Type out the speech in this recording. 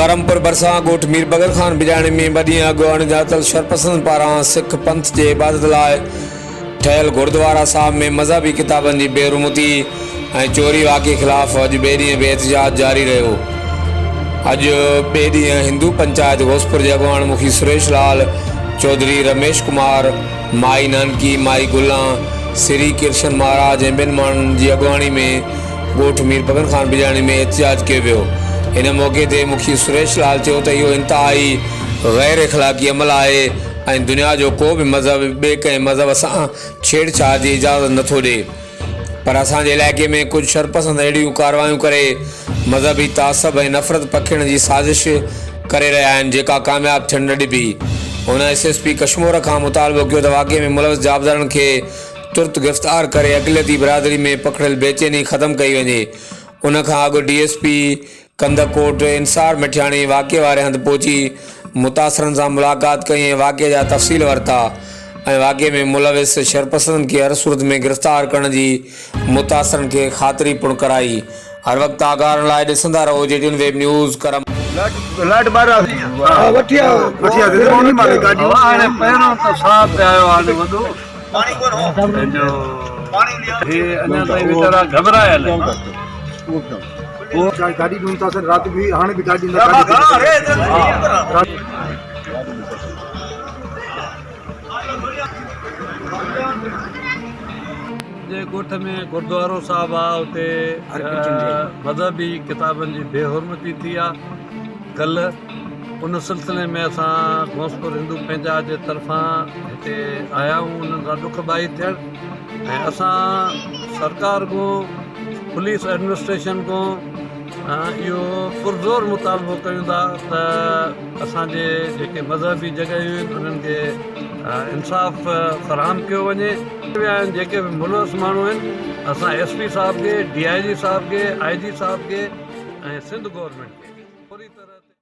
करमपुर बरसा गोठ मीर बगर खान बिजाणी में वॾी अॻुवाणी ॼातल शरपसंद पारां सिख पंथ जे इबादत लाइ ठहियल गुरुद्वारा साहिब में मज़हबी किताबनि जी बेरुमती ऐं चोरी वाक़े ख़िलाफ़ अॼु ॿिए ॾींहुं बि एहतजाज जारी रहियो। अॼु ॿिए ॾींहुं हिंदू पंचायत घोसपुर जे अॻुवाण मुखी सुरेश लाल चौधरी, रमेश कुमार, माई नानकी, माई गुल्ला, श्री कृष्ण महाराज ऐं ॿिनि माण्हुनि जी अॻुवाणी में गोठ मीर बगर खान बिजाणी में एहतजाज कयो वियो। इन मौक़े ते मुखी सुरेश लाल चयो त इहो इंतिहाई गैर इख़लाक़ी अमल आहे ऐं दुनिया जो को बि मज़हब ॿिए कंहिं मज़हब सां छेड़छाड़ जी इजाज़त नथो ॾिए, पर असांजे इलाइक़े में कुझु शरपसंद अहिड़ियूं कार्रवायूं करे मज़हबी तासब ऐं नफ़रत पखिड़ण जी साज़िश करे रहिया आहिनि जेका कामयाबु थियणु न ॾिबी। हुन एसएसपी कश्मीर खां मुतालबो कयो त वाक़े में मुलविस जाबदारनि खे तुर्त गिरफ़्तार करे अक़लियती बिरादरी में पखिड़ियल बेचैनी ख़तमु कई वञे। उन खां अॻु डीएसपी कंदकोट इंसार मिठियाणी वाक़े वारे हंधि पहुची मुतासिरनि सां मुलाक़ात कई ऐं वाक़े जा तफ़सील वरिता ऐं वाक़े में मुलविस शरपसंदनि खे हर सूरत में गिरफ़्तार करण जी मुतासिरनि खे ख़ातिरी पिणु कराई। हर वक़्तु आगाहण लाइ ॾिसंदा रहो JTN वेब न्यूज़। करम लाइट बारा वठिया दे कोनी मारे गाड़ी हाणे पहिरों त साफ आयो हाणे वॾो पानी कोन हो जो पानी लिया हे अञा ताईं वीचारा घबरायल वो गाड़ी ढूंढता सर रात भी हाणे भी गाड़ी जे गोठ में गुरुद्वारो साहब आ उते मज़हबी किताबनि जी बेहुरमती थी आहे। कल उन सिलसिले में असां घोसपुर हिंदू पंचायत जे तरफ़ां हिते आया आहियूं उन्हनि सां ॾुख बाही थियणु ऐं असां सरकार खां पुलिस एडमिनिस्ट्रेशन खां इहो पुरज़ोर मुतालबो कयूं था त असांजे जेके मज़हबी जॻहियूं आहिनि उन्हनि खे इंसाफ़ फ़राहम कयो वञे। जेके बि मुलविस माण्हू आहिनि असां SP साहिब खे, DIG साहिब खे, IG साहिब खे ऐं सिंध गवर्नमेंट खे